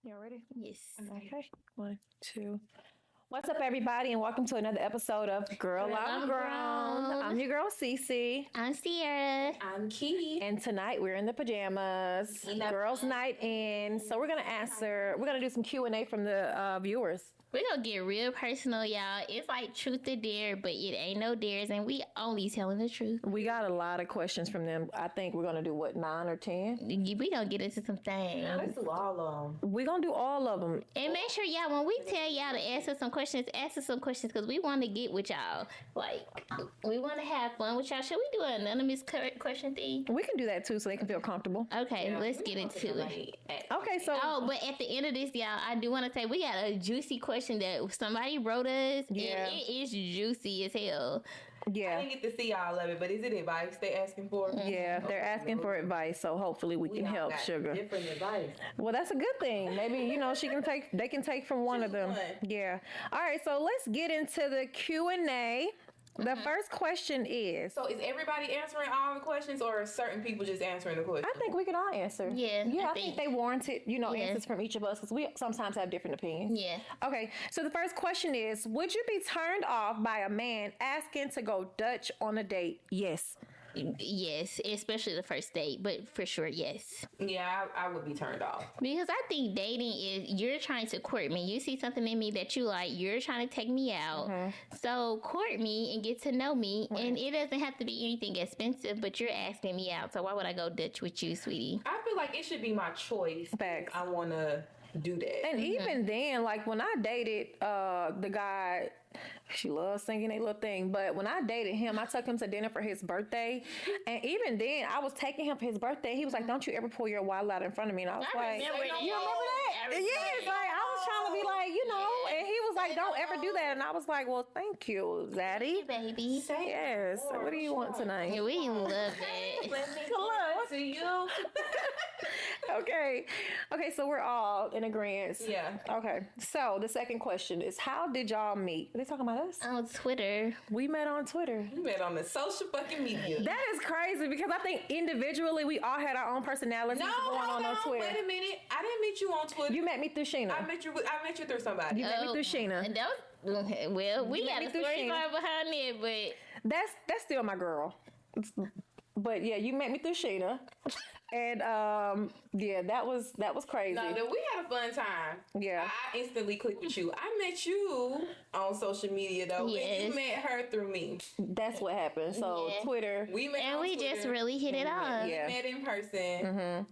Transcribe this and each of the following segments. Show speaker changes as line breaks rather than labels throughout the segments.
You ready?
Yes.
Okay. 1, 2. What's up, everybody, and welcome to another episode of Girl, I'm Grown. I'm your girl, Cece.
I'm Sierra.
I'm Key.
And tonight we're in the pajamas. Girls' night in. So we're going to do some Q&A from the viewers.
We're gonna get real personal, y'all. It's like truth or dare, but it ain't no dares, and we only telling the truth.
We got a lot of questions from them. I think we're going to do, 9 or 10?
We gonna get into some things.
Let's do all of them.
We're going to do all of them.
And make sure, y'all, when we tell y'all to ask us some questions because we want to get with y'all. Like, we want to have fun with y'all. Should we do an anonymous question thing?
We can do that, too, so they can feel comfortable.
Okay, let's get into it.
Okay, so...
Oh, but at the end of this, y'all, I do want to say we got a juicy question that somebody wrote us.
Yeah.
And it is juicy as hell.
Yeah.
I didn't get to see all of it, but is it advice they asking for?
Yeah, they're asking for advice, so hopefully we can
all
help
got
Sugar.
Different advice.
Well, that's a good thing. Maybe, they can take from one of them.
one.
Yeah. All right, so let's get into the Q&A. The first question is,
So is everybody answering all the questions, or are certain people just answering the questions?
I think we could all answer.
Yeah,
Yeah,
I
I think
think-
they warranted,
Yeah.
answers from each of us because we sometimes have different opinions.
Yeah.
Okay, so the first question is, would you be turned off by a man asking to go Dutch on a date? Yes.
Yes, especially the first date, but for sure, yes.
Yeah, I would be turned off.
Because I think dating is you're trying to court me. You see something in me that you like, you're trying to take me out. So court me and get to know me. And it doesn't have to be anything expensive, but you're asking me out. So why would I go Dutch with you, sweetie?
I feel like it should be my choice.
Facts.
I want to do that.
And even then, like when I dated the guy, she loves singing a little thing, but when I dated him, I took him to dinner for his birthday. And even then, I was taking him for his birthday. He was like, "Don't you ever pull your wallet out in front of me." And I was like,
remember that.
"You remember that?"
I remember
Yes,
that.
like I was trying to be like, and he was like, "Don't ever do that." And I was like, "Well, thank you, Zaddy."
Baby.
Yes. So what do you want tonight?
Yeah, we love that.
Let me
Hello.
to you.
Okay, so we're all in agreement.
Yeah.
Okay, so the second question is, how did y'all meet? Are they talking about us?
On Twitter.
We met on Twitter.
We met on the social fucking media.
That is crazy because I think individually we all had our own personalities
No,
going
hold
on
on.
Twitter.
Wait a minute. I didn't meet you on Twitter.
You met me through Sheena.
I met you through somebody.
You met me through Sheena.
And that was, well, we
You
got
met
a
me through
story
Sheena.
line behind it, but
That's still my girl. But yeah, you met me through Sheena. And yeah, that was crazy.
No, we had a fun time.
Yeah.
I instantly clicked with you. I met you on social media though. And
Yes.
you met her through me.
That's what happened. So
Yeah.
Twitter.
We met
and
on
we
Twitter.
just really hit it off.
Yeah.
We met in person.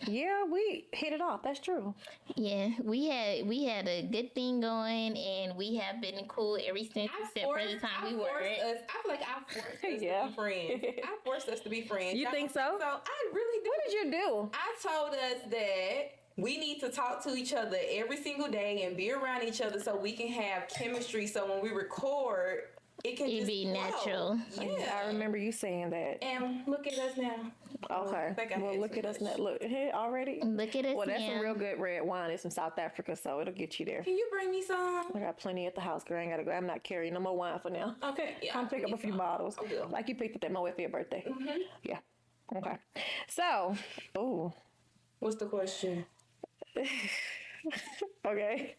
Yeah, we hit it off. That's true.
Yeah, we had a good thing going, and we have been cool ever since, except for the time we were.
I feel like I forced us
Yeah.
to be friends. I forced us to be friends.
You
Y'all
think so?
So I really do.
What did you do?
I told us that we need to talk to each other every single day and be around each other so we can have chemistry. So when we record, it can
It'd
just
be
flow.
natural.
Yeah.
I remember you saying that.
And look at us now.
Okay.
I think I
Well,
had
look
too
at us
much.
now. Look here already.
Look at us
Well, that's some
now.
real good red wine. It's from South Africa, so it'll get you there.
Can you bring me some?
I got plenty at the house, girl. I ain't gotta go. I'm not carrying no more wine for now.
Okay. Yeah,
Come pick up a few bottles.
I will.
Like you picked up that Moet for your birthday. Yeah. Okay. So, oh,
What's the question?
okay.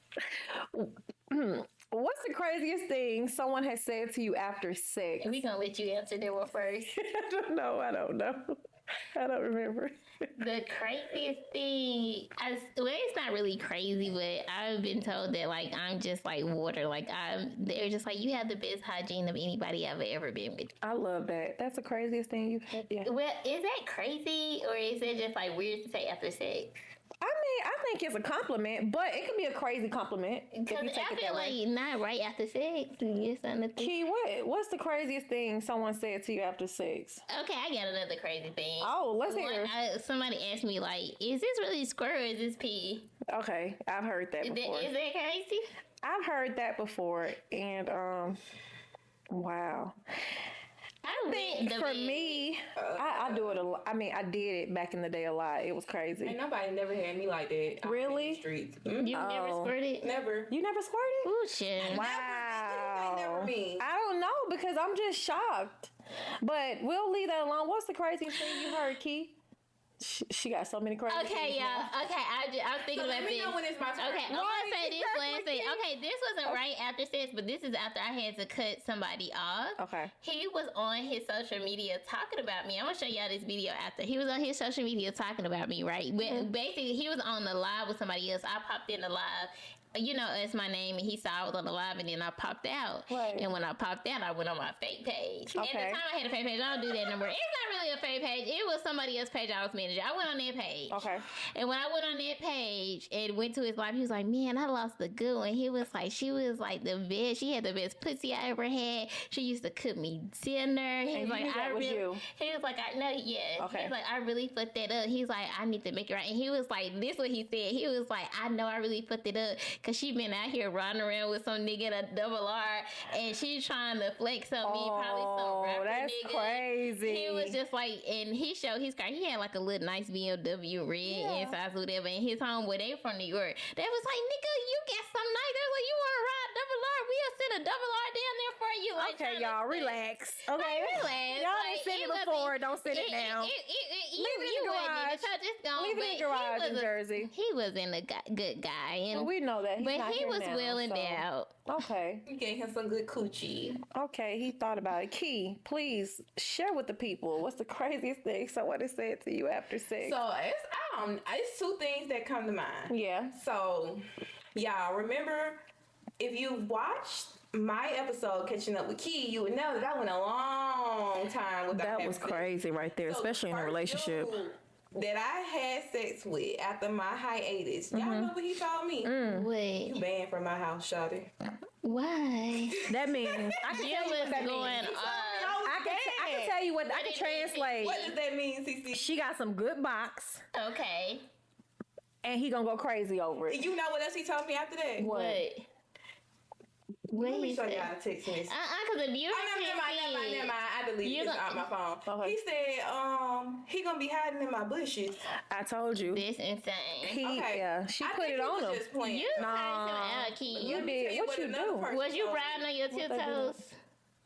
What's the craziest thing someone has said to you after sex?
We gonna let you answer that one first.
I don't know. I don't remember.
The craziest thing, well, it's not really crazy, but I've been told that like I'm just like water. Like they're just like, you have the best hygiene of anybody I've ever been with.
I love that. That's the craziest thing you've had. Yeah.
Well, is that crazy or is it just like weird to say after sex?
I mean, I think it's a compliment, but it can be a crazy compliment if
Because
you take
I
it
feel
that way.
like not right after sex. It's something to think.
Key, what's the craziest thing someone said to you after sex?
Okay, I got another crazy thing.
Oh, let's hear it.
Somebody asked me like, is this really squirt or is this pee?
Okay, I've heard that before.
Is that crazy?
I've heard that before, and wow.
I think
For me, I do it a lot. I mean, I did it back in the day a lot. It was crazy.
Ain't nobody never had me like that. out
Really?
in the streets.
You never squirted?
Never.
You never squirted?
Ooh, shit.
Wow.
Never me.
I don't know because I'm just shocked. But we'll leave that alone. What's the craziest thing you heard, Key? She got so many crazy
Okay,
things
y'all.
now.
Okay, I'm thinking
So
about
let me
this.
know when it's my turn.
Okay, I want to say this last thing. Okay, this wasn't right after sex, but this is after I had to cut somebody off.
Okay.
He was on his social media talking about me. I'm gonna show y'all this video after. He was on his social media talking about me, right? But basically, he was on the live with somebody else. I popped in the live. You know, it's my name, and he saw I was on the live, and then I popped out.
Right.
And when I popped out, I went on my fake page. At
Okay.
the time, I had a fake page. I don't do that no more. It's not really a fake page. It was somebody else's page I was managing. I went on that page.
Okay.
And when I went on that page and went to his live, he was like, man, I lost the good one. He was like, she was like the best. She had the best pussy I ever had. She used to cook me dinner. He
And
was
you
like,
knew that was you.
He was like, I know, yeah.
Okay.
He was like, I really fucked that up. He's like, I need to make it right. And he was like, this what he said. He was like, I know I really fucked it up because she been out here running around with some nigga in a double R and she's trying to flex on me, probably some rapper
that's
nigga.
crazy.
He was just like, and he showed his car. He had like a little nice BMW red inside, whatever. And his home, where they from New York, they was like, nigga, you got some nice. They was like, you want to ride double R? We'll send a double R down there for you. Like,
Okay, y'all, relax. Okay,
Like, relax.
Y'all
Like,
didn't send it
wasn't-
before. Don't sit it down.
You
Leave it in the
wasn't
garage.
even so just gone.
Leave it in the
but
garage
he
in
was
Jersey.
He wasn't a good guy, and
Well, we know that. He's
but
not
he
here
was
now,
well
so-
endowed.
Okay.
You gave him some good coochie.
Okay, he thought about it. Key, please share with the people what's the craziest thing someone has said to you after sex.
So it's two things that come to mind.
Yeah.
So, y'all remember, if you watched my episode Catching Up with Key, you would know that I went a long time without
That
having
was
sex.
crazy right there,
So
especially in a
first
relationship.
dude that I had sex with after my hiatus, y'all know what he told me?
Wait,
You banned from my house, shawty.
why?
That means I can
You
tell you
was
what that
going
means.
up.
I can tell you what I can translate.
What does that mean, CC?
She got some good box,
Okay.
and he gonna go crazy over it.
You know what else he told me after that?
What?
What
Let me
he
show
said?
y'all a text message.
Because if you
Oh, never mind. I deleted
You
it
don't-
on my phone.
Okay.
He said, he gonna be hiding in my bushes.
I told you.
this insane.
He,
Okay.
yeah, she
I
put
think
it
he
on
was
him.
just playing.
You
Nah.
tied him out, Key.
You
Let me
did.
tell you
What you
another
do?
person
Was you
told me.
riding on your
they do?
tiptoes?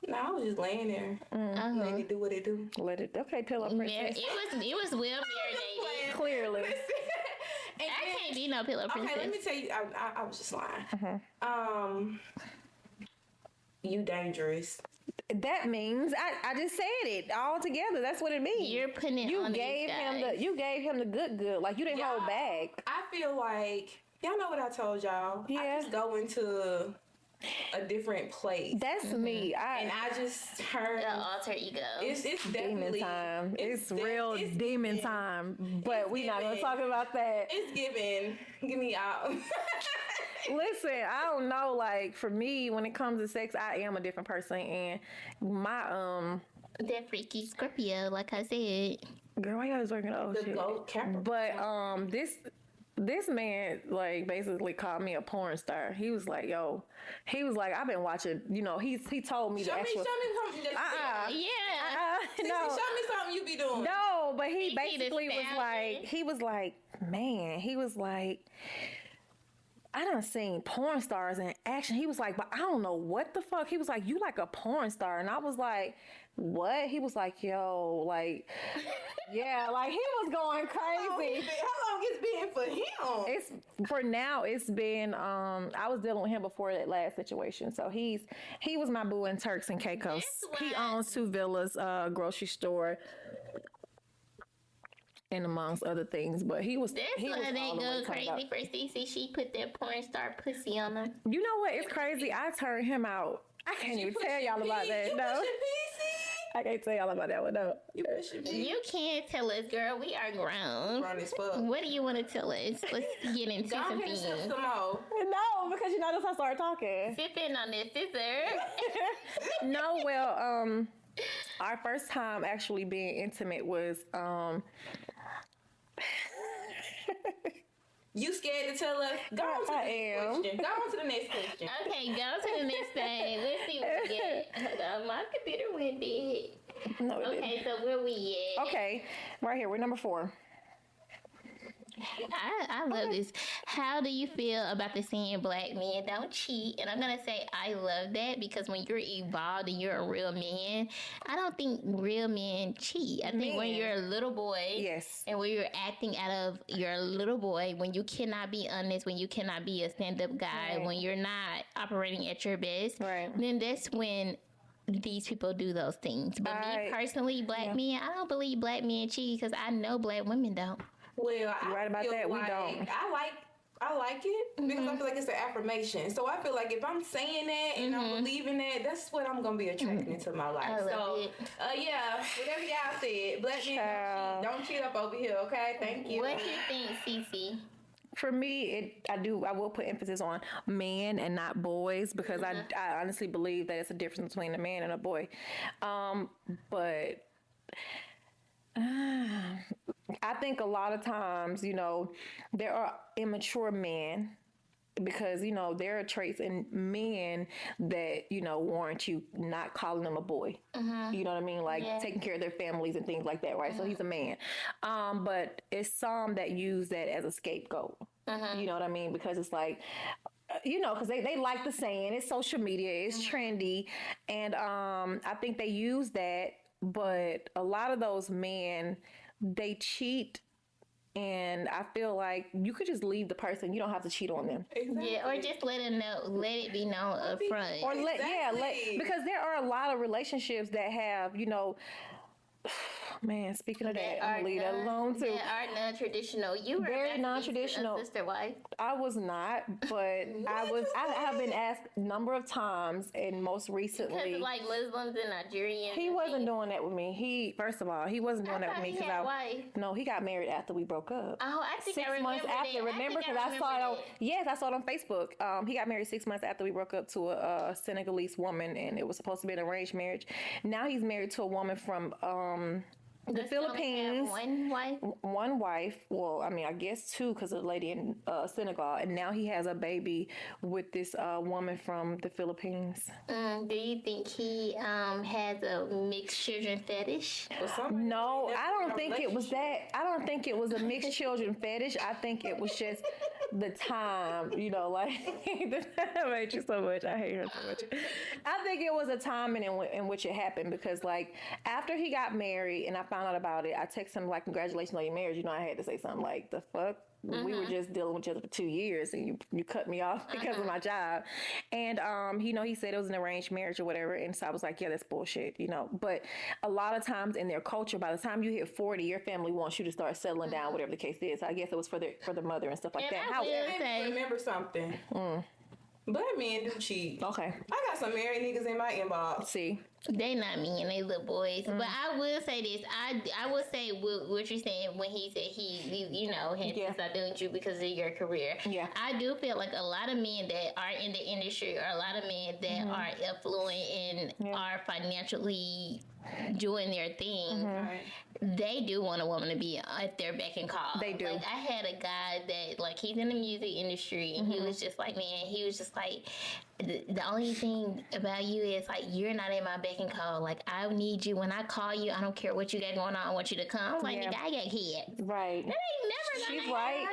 No, I was just laying there. Let it do what it do.
Let it. Okay, pillow
It
princess.
was well marinated.
Clearly.
Listen. And
I
then-
can't be no pillow princess.
Okay, let me tell you. I was just lying. You dangerous.
That means I just said it all together. That's what it means.
You're putting it
you
on
gave
these
him
guys.
you gave him the good. Like you didn't hold
Y'all,
back.
I feel like y'all know what I told y'all.
Yeah.
I just go into a different place,
That's me.
and I just turn.
The alter ego.
It's
Demon
definitely
time. It's real
it's
demon
giving-
time. But we not gonna
giving.
talk about that.
It's giving. Give me out.
Listen, I don't know. Like for me, when it comes to sex, I am a different person, and my
That freaky Scorpio, like I said.
girl, why you always working? Oh
The
shit.
goat Capra.
But this man like basically called me a porn star. He was like, yo, I've been watching. You know, he told me
Show
the
me
actual.
something.
Yeah.
No.
Show me something you be doing.
No, but he
He
basically was
the
like, man, he was like, I done seen porn stars in action. He was like, but I don't know what the fuck. He was like, you like a porn star. And I was like, what? He was like, yo, like, yeah, like he was going crazy.
How long it's been for him?
It's for now. It's been. I was dealing with him before that last situation. So he was my boo in Turks and Caicos.
That's
He
why-
owns 2 villas, grocery store, and amongst other things. But he was.
That's
he was
why they
all the way
go
turned
crazy
up.
for CC. She put that porn star pussy on them.
You know what? It's crazy. I turned him out. I can't even tell y'all about that.
You
No,
pushing PC?
I can't tell y'all about that one. No.
You pushing PC?
You can't tell us, girl. We are grown.
Grown as fuck.
What do you want to tell us? Let's get into
Go
some
ahead and sip
things.
some more.
No, because you know that's how I started talking.
Sipping on this scissor.
No, well, our first time actually being intimate was
You scared to tell us? Go on to the
I
next
am.
question. Go on to the next question.
Okay, go to the next thing. Let's see what we get. Hold on, my computer went dead.
no, it didn't.
Okay, so where we at?
Okay, right here. We're number 4.
I love this. How do you feel about the saying black men don't cheat? And I'm going to say I love that because when you're evolved and you're a real man, I don't think real men cheat. I think when you're a little boy,
Yes.
and when you're acting out of your little boy, when you cannot be honest, when you cannot be a stand-up guy,
Right.
when you're not operating at your best,
Right.
then that's when these people do those things. But me personally, black men, I don't believe black men cheat because I know black women don't.
Well,
You're right about that. We
like
don't.
I like it because I feel like it's an affirmation. So I feel like if I'm saying that and I'm believing that, that's what I'm gonna be attracting into my life.
I love
So
it.
yeah, whatever y'all said, black men don't cheat up over here, okay? Thank you.
What do you think, Cece?
For me, I will put emphasis on men and not boys because I honestly believe that it's a difference between a man and a boy. But I think a lot of times, there are immature men because, there are traits in men that, warrant you not calling them a boy. You know what I mean? Like taking care of their families and things like that, right? So he's a man. But it's some that use that as a scapegoat. You know what I mean? Because it's like, because they like the saying, it's social media, it's trendy. And I think they use that. But a lot of those men, they cheat. And I feel like you could just leave the person. You don't have to cheat on them.
Exactly.
Yeah, or just let it be known up front.
Or because there are a lot of relationships that have, man, speaking of that, I'm gonna leave that alone too.
That are non-traditional. You were
Very
about to be
non-traditional.
a sister wife.
I was not, but I have been asked a number of times, and most recently,
Because of like Muslims and Nigerians.
he wasn't doing that with me. First of all, he wasn't doing that with me
because wife.
no, he got married after we broke up.
Oh, I think
6
I remember
months after.
that.
Remember, because I saw it on. Yes, I saw it on Facebook. He got married 6 months after we broke up to a Senegalese woman, and it was supposed to be an arranged marriage. Now he's married to a woman from the Philippines.
One wife.
One wife. Well, I mean, I guess two, because of the lady in Senegal, and now he has a baby with this woman from the Philippines.
Do you think he has a mixed children fetish?
No, I don't think it was that. I don't think it was a mixed children fetish. I think it was just the time, that made you so much. I hate her so much. I think it was a time in which it happened because, like, after he got married and I found out about it, I texted him, like, congratulations on your marriage. I had to say something like, the fuck? We were just dealing with each other for 2 years and you cut me off because of my job. And, he said it was an arranged marriage or whatever. And so I was like, yeah, that's bullshit, But a lot of times in their culture, by the time you hit 40, your family wants you to start settling down, whatever the case is. I guess it was for the mother and stuff like that.
I remember something. Black men do cheat.
Okay.
I got some married niggas in my inbox.
See?
They not me and they little boys. But I will say this. I will say what you're saying when he said he had decided you because of your career.
Yeah.
I do feel like a lot of men that are in the industry or a lot of men that are affluent and are financially doing their thing, they do want a woman to be at their beck and call.
They do.
Like, I had a guy that, like, he's in the music industry, and he was just like, the only thing about you is, like, you're not in my beck and call. Like, I need you. When I call you, I don't care what you got going on. I want you to come. I was like, nigga, I got kids.
Right.
That ain't never
She's right.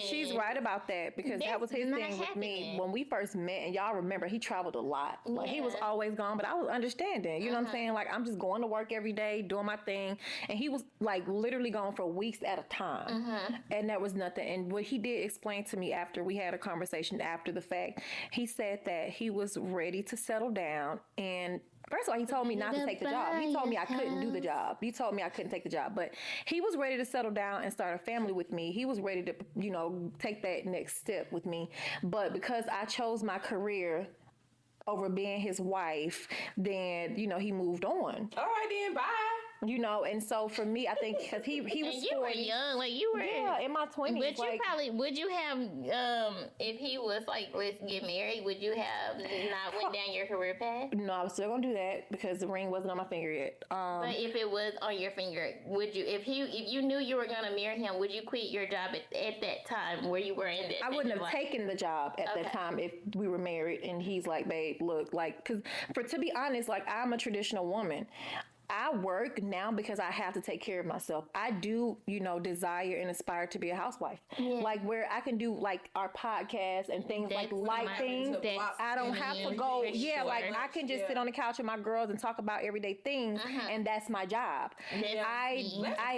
She's right about that because that was his thing with me when we first met. And y'all remember, he traveled a lot. Like, he was always gone, but I was understanding. You know what I'm saying? Like, I'm just going to work every day, doing my thing. And he was, like, literally gone for weeks at a time. And there was nothing. And what he did explain to me after we had a conversation after the fact, he said that he was ready to settle down. And first of all, he told me not to take the job. He told me I couldn't do the job. He told me I couldn't take the job. But he was ready to settle down and start a family with me. He was ready to, take that next step with me. But because I chose my career over being his wife, then, he moved on.
All right, then, bye.
And so for me, I think because he was
and you
40.
were young, like you were
in my 20s.
But you probably would you have if he was like, let's get married, would you have not went down your career path?
No, I was still gonna do that because the ring wasn't on my finger yet.
But if it was on your finger, would you? If you knew you were gonna marry him, would you quit your job at that time where you were in that?
I wouldn't have taken the job at that time if we were married. And he's like, babe, look, like, to be honest, like, I'm a traditional woman. I work now because I have to take care of myself. I do, desire and aspire to be a housewife. Yeah. Like where I can do like our podcast and things like light things. I don't have to go. Yeah, like I can just sit on the couch with my girls and talk about everyday things, and that's my job. I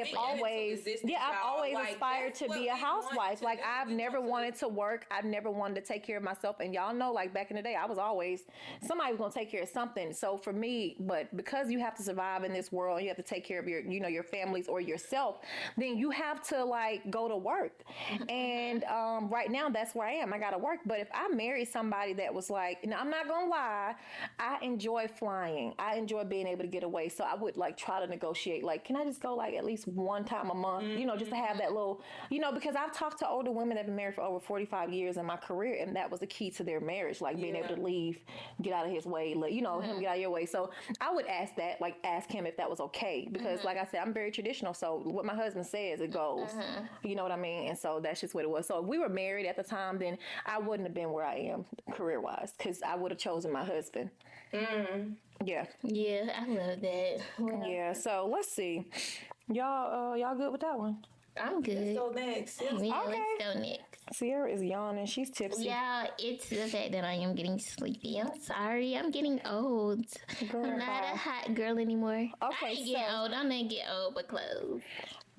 have always, I've always aspired to be a housewife. Like I've never wanted to work. I've never wanted to take care of myself. And y'all know, like back in the day, I was always somebody was gonna take care of something. So for me, but because you have to survive in this world, you have to take care of your families or yourself, then you have to like go to work. And right now that's where I am. I gotta work. But if I marry somebody that was like, I'm not gonna lie, I enjoy flying. I enjoy being able to get away. So I would like try to negotiate, like, can I just go like at least one time a month, just to have that little, because I've talked to older women that have been married for over 45 years in my career, and that was the key to their marriage, like being able to leave, get out of his way, him get out of your way. So I would ask him if that was okay, because like I said, I'm very traditional. So what my husband says, it goes. You know what I mean? And so that's just what it was. So if we were married at the time, then I wouldn't have been where I am career-wise, because I would have chosen my husband. Yeah.
Yeah, I love that.
Well, yeah, so let's see. Y'all good with that one?
I'm good.
Let's go next.
Yeah, let's go next.
Sierra is yawning. She's tipsy.
Yeah, it's the fact that I am getting sleepy. I'm sorry. I'm getting old. Girl, I'm not a hot girl anymore. Okay, I didn't get old. I'm gonna get old, but close.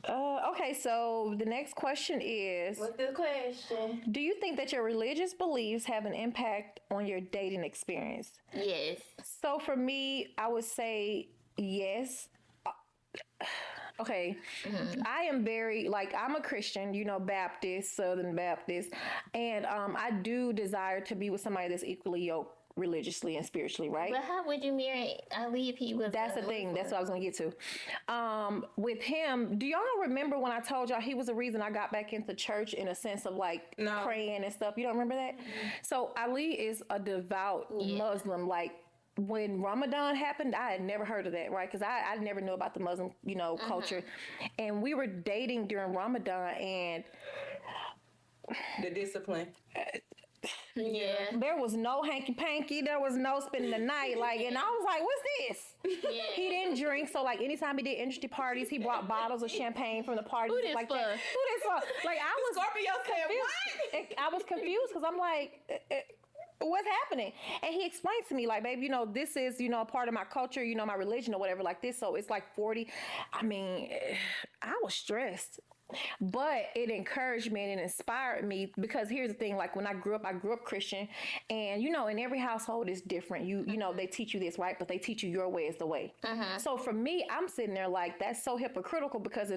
Okay, so the next question is...
What's the question?
Do you think that your religious beliefs have an impact on your dating experience?
Yes.
So for me, I would say yes. Okay. I am very, I'm a Christian, Baptist, Southern Baptist, and I do desire to be with somebody that's equally yoked religiously and spiritually, right?
But how would you marry Ali if he was...
That's the thing. That's what I was going to get to. With him, do y'all remember when I told y'all he was the reason I got back into church in a sense of praying and stuff? You don't remember that? So Ali is a devout Muslim. Like when Ramadan happened, I had never heard of that, right? Because I never knew about the Muslim, culture. And we were dating during Ramadan, and
the discipline.
Yeah.
There was no hanky-panky. There was no spending the night. And I was like, what's this? Yeah. He didn't drink. So, anytime he did industry parties, he brought bottles of champagne from the parties.
Who this
like
for?
That. Who this for? I was
Scorpio said, what?
I was confused because I'm like... what's happening? And he explained to me, babe, this is, a part of my culture, my religion or whatever like this. So it's 40. I mean, I was stressed. But it encouraged me and it inspired me, because here's the thing, when I grew up Christian, and in every household is different. They teach you this, right? But they teach you your way is the way. So for me, I'm sitting there that's so hypocritical, because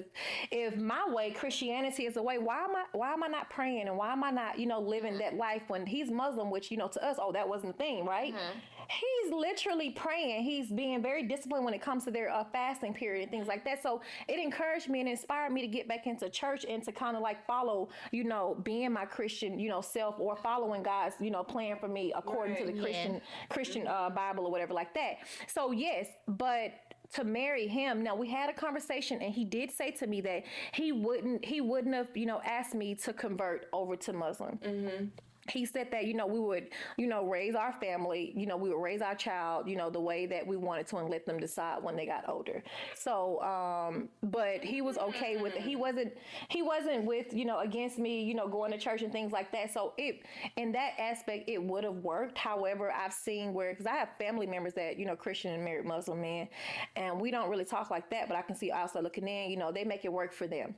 if my way, Christianity is the way, why am I not praying, and why am I not, living that life when he's Muslim, which, to us, that wasn't the thing, right? He's literally praying. He's being very disciplined when it comes to their fasting period and things like that. So it encouraged me and inspired me to get back into church and to kind of follow, being my Christian, self, or following God's, plan for me according to the Christian Bible or whatever like that. So yes, but to marry him, now we had a conversation, and he did say to me that he wouldn't have, asked me to convert over to Muslim. He said that, we would, raise our family, we would raise our child, the way that we wanted to, and let them decide when they got older. So, but he was okay with it. He wasn't with, against me, going to church and things like that. So in that aspect, it would have worked. However, I've seen because I have family members that, Christian and married Muslim men, and we don't really talk like that, but I can see also looking in, they make it work for them.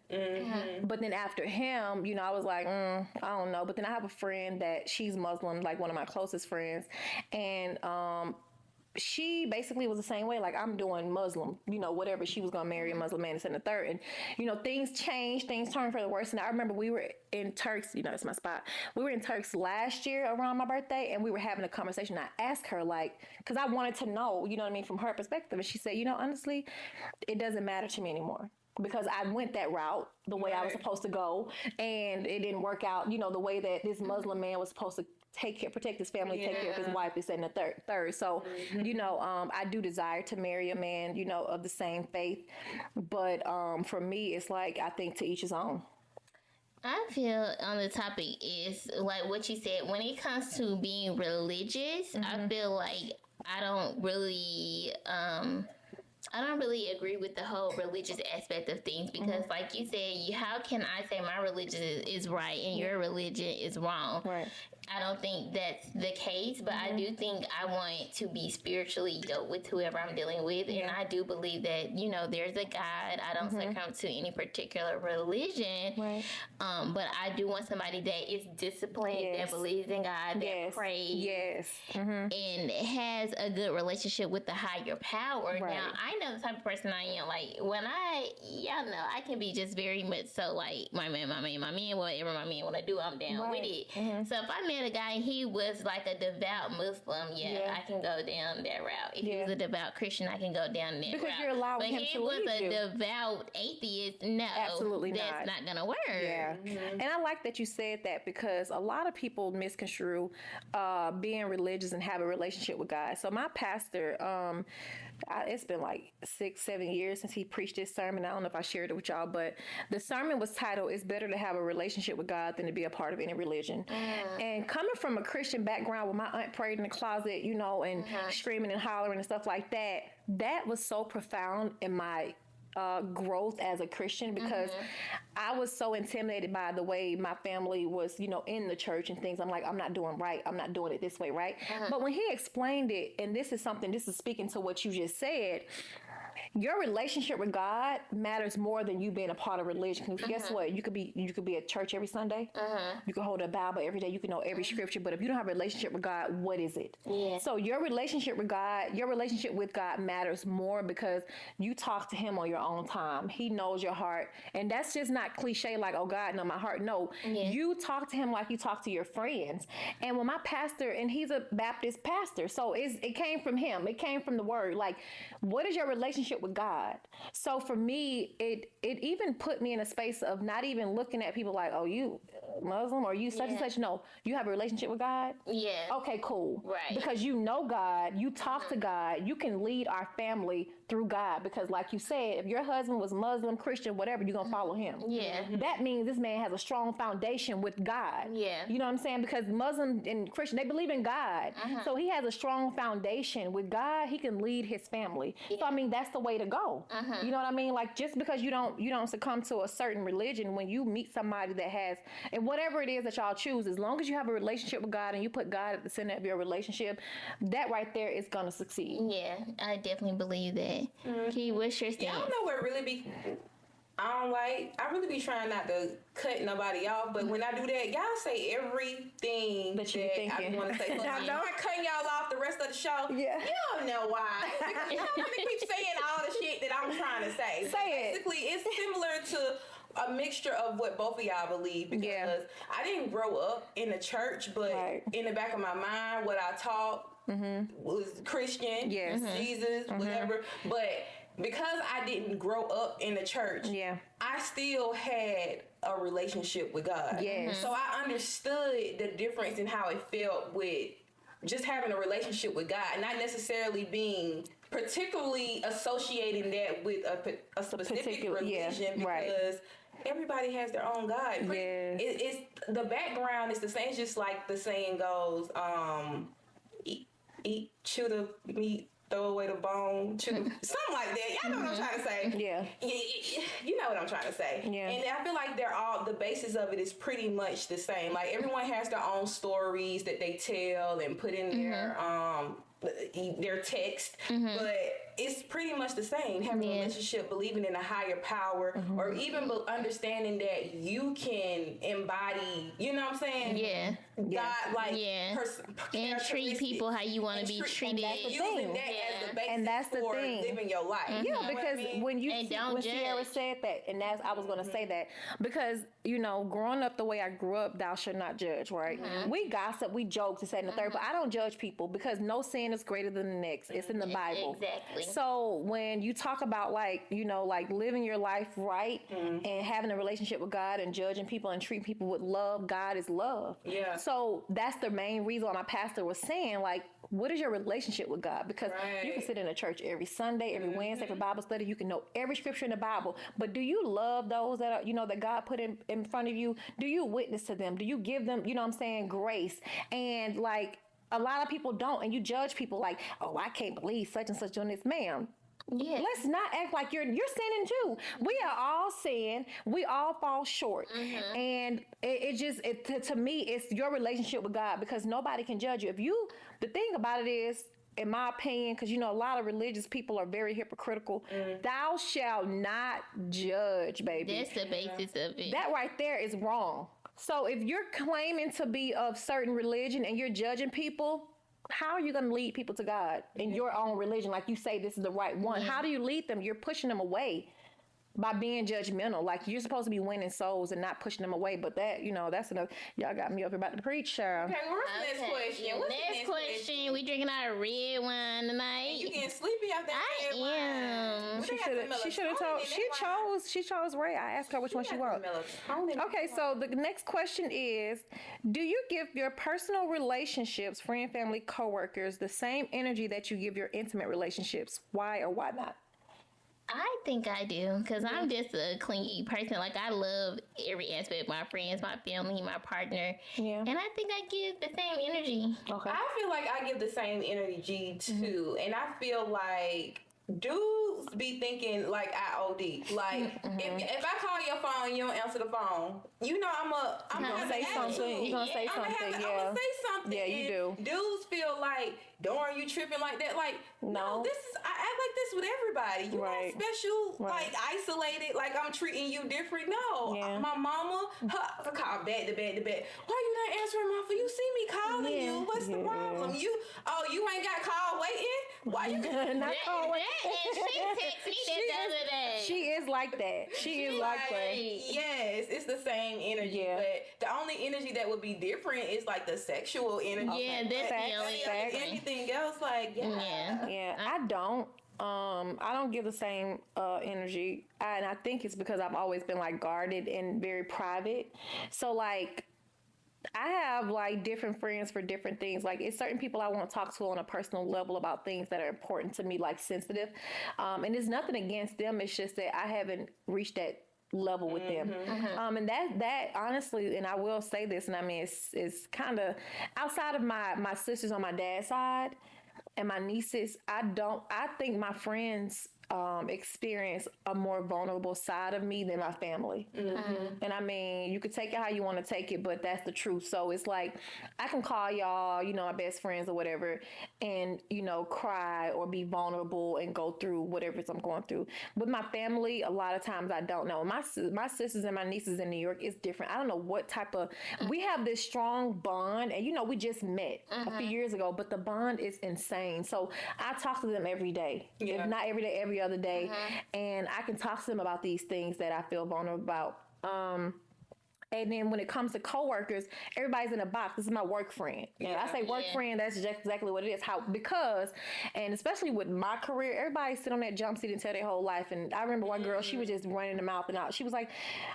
But then after him, I was like, I don't know. But then I have a friend that she's Muslim, one of my closest friends, and she basically was the same way. I'm doing Muslim, whatever. She was gonna marry a Muslim man, and the third, and things changed, things turned for the worse. And I remember we were in Turks, it's my spot. We were in Turks last year around my birthday, and we were having a conversation. I asked her, because I wanted to know, from her perspective, and she said, honestly, it doesn't matter to me anymore, because I went that route the way I was supposed to go, and it didn't work out, the way that this Muslim man was supposed to protect his family, take care of his wife, this and the third. So, I do desire to marry a man, of the same faith. But for me, it's I think to each his own.
I feel on the topic is what you said, when it comes to being religious, I feel I don't really, I don't really agree with the whole religious aspect of things because, like you said, how can I say my religion is right and your religion is wrong?
Right.
I don't think that's the case, but I do think I want to be spiritually dealt with whoever I'm dealing with.
Yeah.
And I do believe that, there's a God. I don't succumb to any particular religion.
Right.
But I do want somebody that is disciplined, that believes in God, that prays.
Yes.
And has a good relationship with the higher power.
Right.
Now, I know the type of person I am. Like, when y'all know, I can be just very much so like, my man, whatever my man want to do, I'm down with it. So if I met a guy and he was like a devout Muslim, I can go down that route. If he was a devout Christian, I can go down that route.
Because you're allowing him to lead you.
But he was a devout atheist, no.
Absolutely
that's not going to work.
Yeah. And I like that you said that because a lot of people misconstrue being religious and have a relationship with God. So my pastor, it's been like 6-7 years since he preached this sermon. I don't know if I shared it with y'all, but the sermon was titled, "It's Better to Have a Relationship with God Than to Be a Part of Any Religion." And coming from a Christian background where my aunt prayed in the closet, and screaming and hollering and stuff like that, that was so profound in my growth as a Christian because I was so intimidated by the way my family was, in the church and things. I'm like, I'm not doing right. I'm not doing it this way, right? But when he explained it, and this is speaking to what you just said, your relationship with God matters more than you being a part of religion. Because guess what? You could be at church every Sunday. You can hold a Bible every day. You can know every scripture. But if you don't have a relationship with God, what is it? Yeah. So your relationship with God matters more because you talk to Him on your own time. He knows your heart, and that's just not cliche like, oh, God know my heart. No, you talk to Him like you talk to your friends. And when my pastor, and he's a Baptist pastor, so it came from him. It came from the Word. Like, what is your relationship with God? So for me, it even put me in a space of not even looking at people like, oh, you Muslim or you such and such. No, you have a relationship with God. Yeah. Okay, cool. Right. Because you know God, you talk to God, you can lead our family through God. Because like you said, if your husband was Muslim, Christian, whatever, you're gonna follow him. Yeah. That means this man has a strong foundation with God. Yeah. You know what I'm saying? Because Muslim and Christian, they believe in God. So he has a strong foundation with God. He can lead his family. So I mean, that's the way to go. You know what I mean? Like, just because you don't succumb to a certain religion, when you meet somebody that has, and whatever it is that y'all choose, as long as you have a relationship with God and you put God at the center of your relationship, that right there is gonna succeed. Yeah,
I definitely believe that. Key, what's your stance?
Yeah, I don't know what really be. I really be trying not to cut nobody off, but when I do that, y'all say everything that I want to say. So I'm not cutting y'all off the rest of the show. Yeah. You don't know why. Because y'all want to keep saying all the shit that I'm trying to say. Basically, it's similar to a mixture of what both of y'all believe, because I didn't grow up in the church, but in the back of my mind, what I taught was Christian, Jesus, whatever, but because I didn't grow up in the church, I still had a relationship with God. So I understood the difference in how it felt with just having a relationship with God, and not necessarily being particularly associating that with a specific religion, because everybody has their own God. It's the background is the same. It's just like the saying goes, eat, chew the meat, throw away the bone, something like that. Y'all know what I'm trying to say. You know what I'm trying to say. And I feel like the basis of it is pretty much the same. Like, everyone has their own stories that they tell and put in their text, but it's pretty much the same. Having a relationship, believing in a higher power, or even understanding that you can embody, you know what I'm saying? God, like,
and treat people how you want to be treated.
Using that as the basis for living your life.
Because when Sierra said that, and I was going to say that, because, growing up the way I grew up, thou shalt not judge, right? We gossip, we joke, to say and the third, but I don't judge people, because no sin is greater than the next. It's in the Bible.
Exactly.
So when you talk about, like, like living your life right and having a relationship with God and judging people and treating people with love, God is love. So that's the main reason why my pastor was saying, like, what is your relationship with God? Because you can sit in a church every Sunday, every Wednesday for Bible study. You can know every scripture in the Bible. But do you love those that are, that God put in front of you? Do you witness to them? Do you give them, grace? And, like, a lot of people don't, and you judge people like, oh, I can't believe such and such doing this. Ma'am,
Yeah.
Let's not act like you're sinning too. We are all sin. We all fall short. And to me, it's your relationship with God, because nobody can judge you. The thing about it is, in my opinion, because a lot of religious people are very hypocritical. Thou shalt not judge, baby.
That's the basis of it.
That right there is wrong. So if you're claiming to be of certain religion and you're judging people, how are you going to lead people to God in your own religion? Like you say, this is the right one. How do you lead them? You're pushing them away by being judgmental. Like, you're supposed to be winning souls and not pushing them away. But that, that's enough. Y'all got me up here about to preach, child.
Okay, what's the next question?
Next question. We drinking out of red wine tonight.
And you getting sleepy out there?
I am.
She should have told. She chose red. I asked her which one she wanted. Okay, so the next question is: do you give your personal relationships, friend, family, coworkers, the same energy that you give your intimate relationships? Why or why not?
I think I do, because I'm just a clingy person. Like, I love every aspect of my friends, my family, my partner. Yeah. And I think I give the same energy.
Okay. I feel like I give the same energy too. And I feel like dudes be thinking like I OD. Like, if I call your phone, you don't answer the phone. I'm gonna say something.
You're gonna say something.
I'm gonna say something.
Yeah, you do.
Dudes feel like, darn, you tripping like that. Like, no, I act like this with everybody. You not special, like isolated, like I'm treating you different. No, my mama, I call back to back to back. Why you not answering my phone? You see me calling you. What's the problem? You ain't got call waiting? Why you
not call waiting?
And she texted me the other day.
She is like that. She is like that.
Yes, it's the same energy, but the only energy that would be different is like the sexual energy.
Yeah, that's the only
anything else, like
I don't. I don't give the same energy, and I think it's because I've always been like guarded and very private. So like, I have like different friends for different things. Like, it's certain people I want to talk to on a personal level about things that are important to me, like sensitive. And there's nothing against them. It's just that I haven't reached that level with them. And that honestly, and I will say this, and I mean, it's kind of outside of my sisters on my dad's side and my nieces. I think my friends experience a more vulnerable side of me than my family. And I mean, you could take it how you want to take it, but that's the truth. So it's like, I can call y'all, my best friends or whatever, and, cry or be vulnerable and go through whatever I'm going through. With my family, a lot of times I don't know. My sisters and my nieces in New York is different. I don't know what type of, we have this strong bond, and, we just met a few years ago, but the bond is insane. So I talk to them every day. If not every day, every other day, and I can talk to them about these things that I feel vulnerable about. And then when it comes to coworkers, everybody's in a box. This is my work friend. I say work friend, that's exactly what it is. And especially with my career, everybody sit on that jump seat and tell their whole life. And I remember one girl, she was just running the mouth and out. She was like,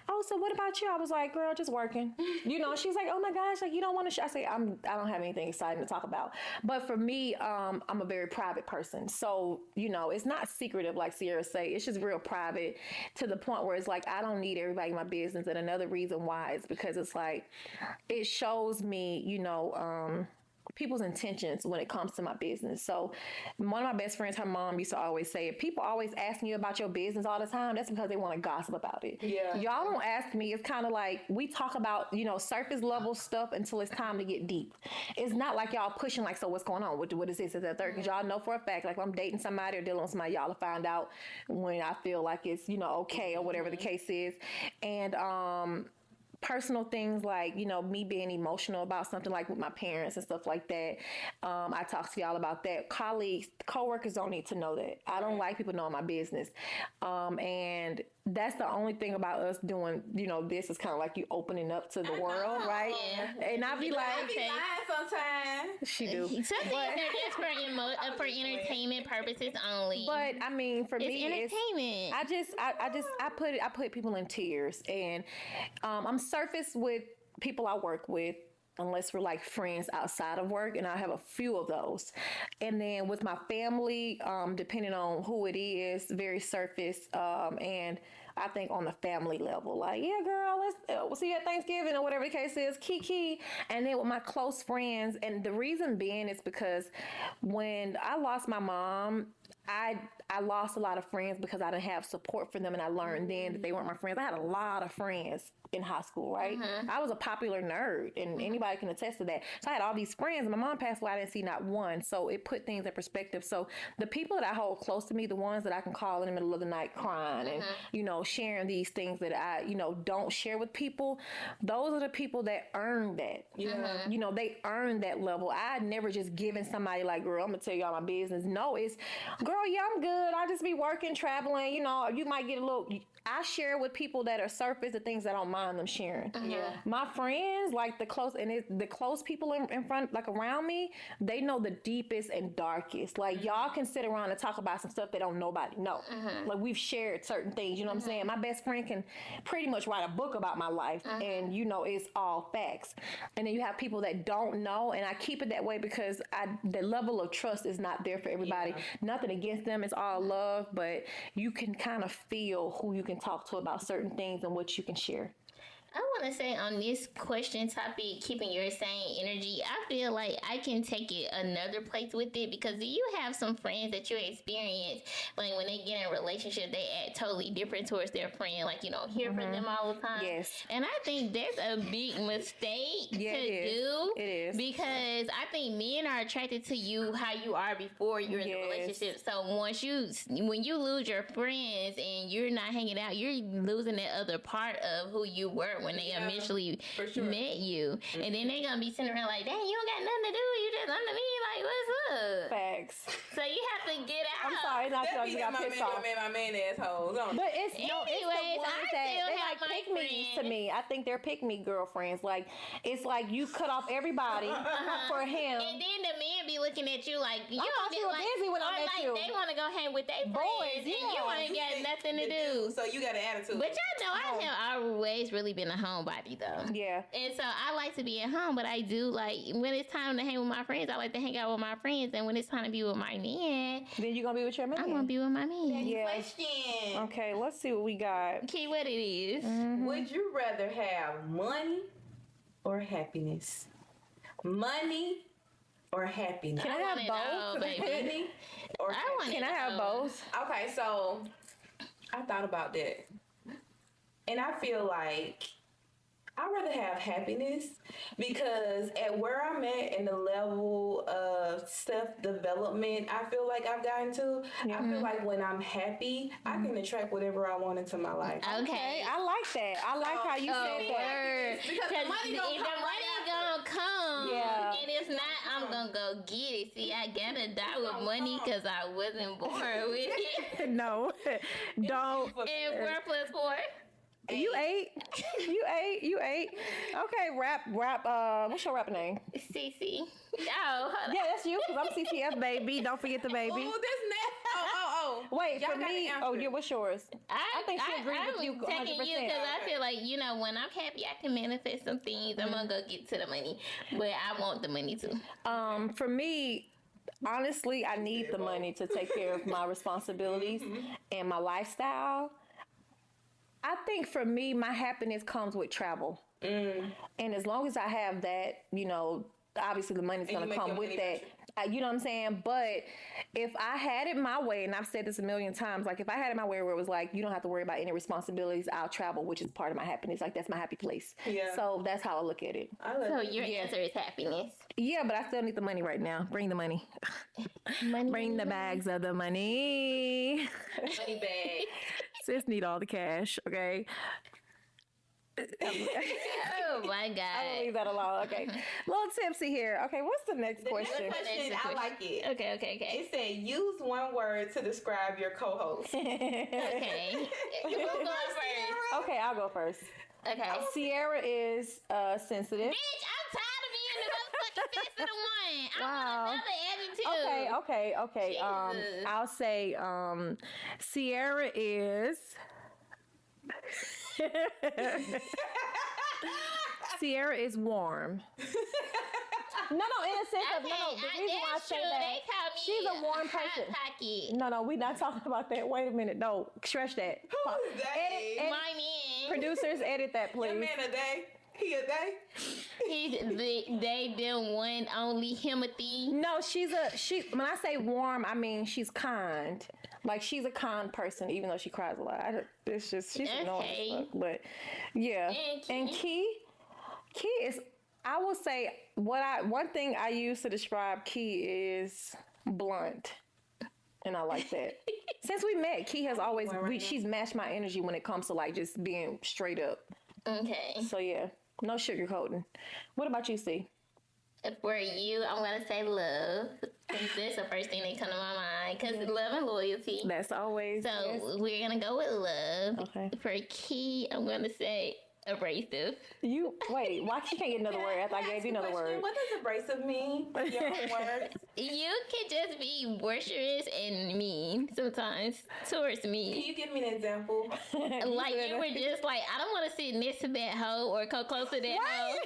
"Oh, so what about you?" I was like, "Girl, just working." She's like, "Oh my gosh, like, you don't want to." I say, I don't have anything exciting to talk about. But for me, I'm a very private person. So, it's not secretive like Sierra say. It's just real private, to the point where it's like, I don't need everybody in my business. And another reason why is because it's like, it shows me, people's intentions when it comes to my business. So one of my best friends, her mom used to always say, if people always asking you about your business all the time, that's because they want to gossip about it. Y'all don't ask me. It's kind of like, we talk about, surface level stuff until it's time to get deep. It's not like y'all pushing like, so what's going on? What is this? Is that third? Because y'all know for a fact, like, if I'm dating somebody or dealing with somebody, y'all will find out when I feel like it's, okay, or whatever the case is. And, personal things like, me being emotional about something, like with my parents and stuff like that. I talk to y'all about that. Colleagues, coworkers don't need to know that. I don't like people knowing my business. And that's the only thing about us doing, this is kind of like you opening up to the world, right? Yeah. And I be like,
I be lying sometimes.
She do.
Something just for entertainment purposes only.
But I mean, for me,
entertainment.
I put people in tears, and I'm surface with people I work with, unless we're like friends outside of work, and I have a few of those. And then with my family, depending on who it is, very surface, and I think on the family level, like, yeah, girl, we'll see you at Thanksgiving or whatever the case is, kiki. And then with my close friends, and the reason being is because when I lost my mom, I lost a lot of friends because I didn't have support for them, and I learned then that they weren't my friends. I had a lot of friends in high school, right? I was a popular nerd, and anybody can attest to that. So I had all these friends, and my mom passed away. I didn't see not one. So it put things in perspective. So the people that I hold close to me, the ones that I can call in the middle of the night crying and, you know, sharing these things that I, you know, don't share with people, those are the people that earn that.
Yeah.
You know, they earn that level. I never just given somebody like, girl, I'm going to tell you all my business. No, it's, girl, yeah, I'm good. I just be working, traveling, you know, you might get a little... I share with people that are surface the things that I don't mind them sharing.
Yeah.
My friends, like the close people in front, like around me, they know the deepest and darkest. Like y'all can sit around and talk about some stuff that don't nobody know. Like we've shared certain things, you know what I'm saying? My best friend can pretty much write a book about my life and you know, it's all facts. And then you have people that don't know, and I keep it that way because the level of trust is not there for everybody. Yeah. Nothing against them, it's all love, but you can kind of feel who you can talk to about certain things and what you can share.
I want to say on this question topic, keeping your same energy, I feel like I can take it another place with it, because you have some friends that you experience, like when they get in a relationship, they act totally different towards their friend, like you don't hear from them all the time.
Yes.
And I think that's a big mistake to do.
It is.
Because I think men are attracted to you how you are before you're in the relationship. So when you lose your friends and you're not hanging out, you're losing that other part of who you were when they initially met you. And then they gonna be sitting around like, dang, you don't got nothing to do, you just under me, like, what's up?
Facts.
So you have to get out.
I'm sorry, not sure you got pissed off.
My man assholes.
But it's
Anyways,
it's the ones
I
that
still
they
have
like
my
pick me to me. I think they're pick me girlfriends. Like it's like you cut off everybody for him.
And then the men be looking at you like you
thought you were busy when I met
like
you.
they want to go hang with their
Boys,
friends, and you ain't got nothing to do.
So you got an attitude.
But y'all know I have always really been a homebody though.
Yeah.
And so I like to be at home, but I do like when it's time to hang with my friends, I like to hang out with my friends. And when it's time to be with my man,
Then you gonna be with your man.
I'm gonna be with my man.
Yeah.
Question.
Okay, let's see what we got.
Key, what it is.
Would you rather have money or happiness? Money or happiness?
Can I have both?
Money or
Can I have both?
Okay, so I thought about that. And I feel like I'd rather have happiness, because at where I'm at in the level of self-development I feel like I've gotten to, I feel like when I'm happy, I can attract whatever I want into my life.
Okay.
I like that. I like how you said that.
Because the money
gonna come.
Yeah.
And if not, I'm gonna go get it. See, I gotta die with money because I wasn't born with it.
No, don't.
And 4 plus 4.
You ate. Okay, rap. What's your rapper name?
CC. Oh, hold
Yeah, that's you, because I'm CCF, baby. Don't forget the baby.
Oh, this Oh.
Wait,
Y'all
for me, yeah, what's yours? I think she agreed with you 100%.
I'm taking you because I feel like, you know, when I'm happy, I can manifest some things. I'm going to go get to the money. But I want the money too.
For me, honestly, I need the money to take care of my responsibilities and my lifestyle. I think for me, my happiness comes with travel. And as long as I have that, you know, obviously the money's going to come with that. You know what I'm saying? But if I had it my way, and I've said this a million times, like if I had it my way where it was like, you don't have to worry about any responsibilities, I'll travel, which is part of my happiness. Like that's my happy place.
Yeah.
So that's how I look at it.
So your answer is happiness.
Yeah, but I still need the money right now. Bring the money. Bring the bags of the money.
Money bag.
Sis need all the cash, okay?
Oh my God.
I'll leave that alone. Okay. A little tipsy here. Okay, what's the next question?
I like it.
Okay.
It said, use one word to describe your co-host.
Okay. You go first.
Okay, I'll go first.
Okay.
Sierra is sensitive.
Bitch, I'm tired of being the motherfucking sensitive one. I want another adjective.
Okay.
Jesus.
I'll say Sierra is Sierra is warm. No, in a sense of, no. The reason why I say that, she's a warm person. No, we're not talking about that. Wait a minute. No, stretch that.
Who is that?
My man.
Producers, edit that, please.
Your man a day. He a day.
They them one only himothy.
No, when I say warm, I mean she's kind. Like she's a kind person, even though she cries a lot. It's just she's annoying as fuck. But yeah, and Key is. I will say one thing I use to describe Key is blunt, and I like that. Since we met, Key has always she's matched my energy when it comes to like just being straight up.
Okay.
So yeah, no sugarcoating. What about you, C?
For you, I'm gonna say love. That's the first thing that come to my mind. Cause love and loyalty.
That's always.
So we're gonna go with love.
Okay.
For Key, I'm gonna say abrasive.
Wait, why she can't get another word after I gave you another word?
What does abrasive mean? Your words.
You can just be boisterous and mean sometimes towards me.
Can you give me an example?
Like you were just like, I don't want to sit next to that hoe or come close to that hoe.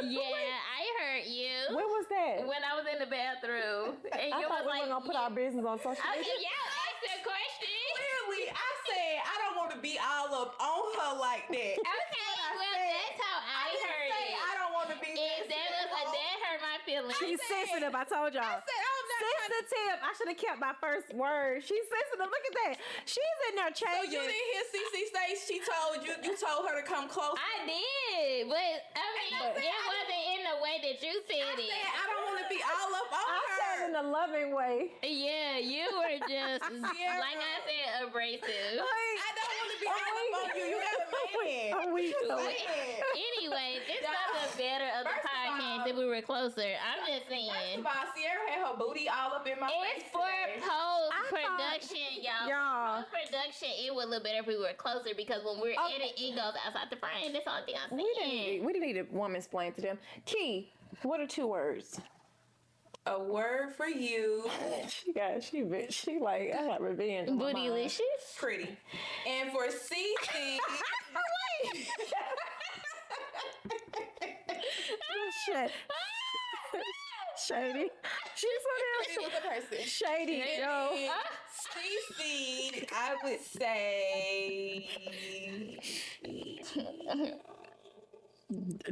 Yeah, I heard you.
When was that?
When I was in the bathroom. And
I
you
thought
was
we
like,
were gonna put our business on social media.
okay, y'all asked the question.
Clearly, I said I don't want to be all up on her like that.
Okay, well, that's how I heard it.
I don't want to be.
That hurt my feelings.
She's sensitive. I told y'all.
I said I'm not
sensitive. I should have kept my first word. She's sensitive. Look at that. She's in there
So
changing.
you didn't hear CC say she told you told her to come close.
I did, but I mean, it wasn't in the way that you said it.
I don't want to be all up on
I
her.
said in a loving way.
Yeah, you were just like I said, abrasive.
I don't want to be all up on you. You got a man.
I'm weak.
Anyway, this was the better of the podcast if we were closer. I'm just saying.
First of all, Sierra had her booty all up in my face.
It's for post-production, y'all. Post-production, it would look better if we were closer because when we're editing, it goes outside the frame. That's the only thing I'm saying.
We didn't need a woman explain to them. Key, what are 2 words?
A word for you.
She like, I got revenge.
Bootylicious?
Pretty. And for CC.
Wait. Shit. Shady. She's so
Pretty was a person.
shady. Yo.
CC, I would say.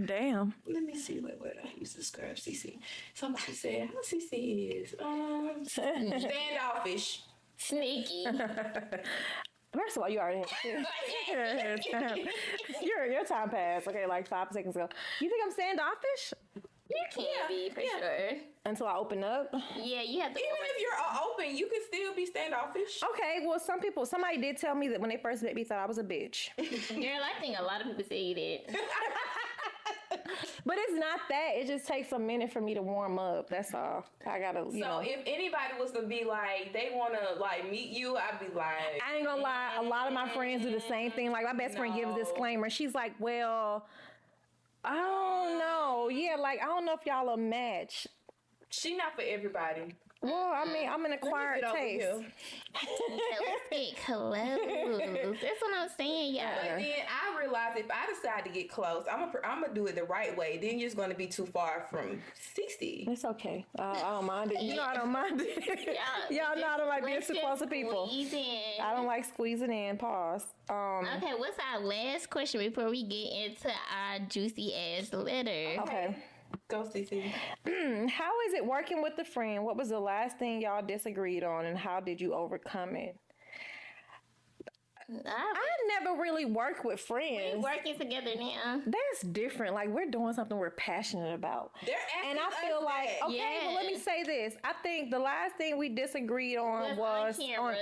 Damn.
Let me see what I used to describe CC. Somebody said how CC is standoffish.
Sneaky.
First of all, you already had your time passed. Okay, like 5 seconds ago. You think I'm standoffish?
You can be for sure.
Until I open up.
Yeah, you have to.
Even if you're open, you can still be standoffish.
Okay, well, somebody did tell me that when they first met me, thought I was a bitch.
Girl, I think a lot of people say that.
But it's not that. It just takes a minute for me to warm up. That's all. I gotta, you know.
So if anybody was to be like, they want to like meet you, I'd be like.
I ain't gonna lie. A lot of my friends do the same thing. Like my best friend gives a disclaimer. She's like, well, I don't know. Yeah, like I don't know if y'all a match.
She not for everybody.
Well, I mean, I'm an acquired taste.
Let's get close. That's what I'm saying, y'all.
But then I realized if I decide to get close, I'm gonna do it the right way. Then you're just gonna be too far from 60.
It's okay. I don't mind it. You know I don't mind it. Y'all know I don't like being too close to people. I don't like squeezing in. Pause.
Okay, what's our last question before we get into our juicy ass letter?
Okay.
Go, CC.
How is it working with a friend? What was the last thing y'all disagreed on, and how did you overcome it? I never really work with friends.
We're working together now.
That's different. Like we're doing something we're passionate about. And I feel like, okay, well, let me say this. I think the last thing we disagreed on was
on camera.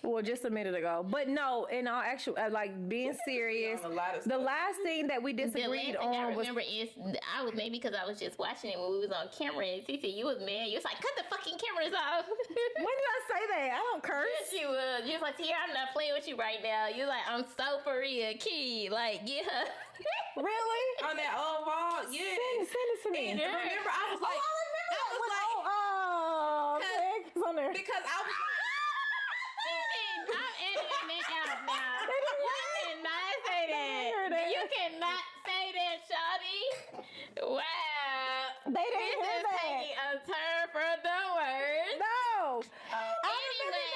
Well, just a minute ago. But no, in all actual, like being serious, the last thing that we disagreed on
I
was.
remember is I was maybe because I was just watching it when we was on camera and Cece, you was mad. You was like, cut the fucking cameras off.
When did I say that? I don't curse.
Yes, you was. You was like, Tia, I'm not playing with you right now. You like, I'm so for real, Key. Like, yeah.
Really?
On that old wall, yeah.
Send it to me.
And remember, I was like, because I was.
I'm editing that out now. You cannot say that. You cannot say that, shawty. Wow.
They didn't hear that.
Taking a turn for the worse.
No.
Anyway,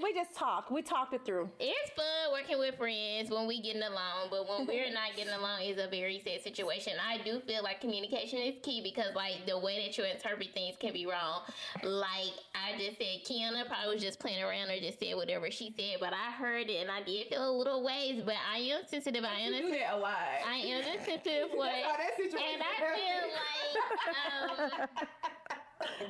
we just talked. We talked it through.
It's fun working with friends when we getting along, but when we're not getting along, it's a very sad situation. I do feel like communication is key because, like, the way that you interpret things can be wrong. Like I just said, Kiana probably was just playing around or just said whatever she said, but I heard it and I did feel a little ways. But I am sensitive. I am
a lot.
I am a sensitive way, and I feel like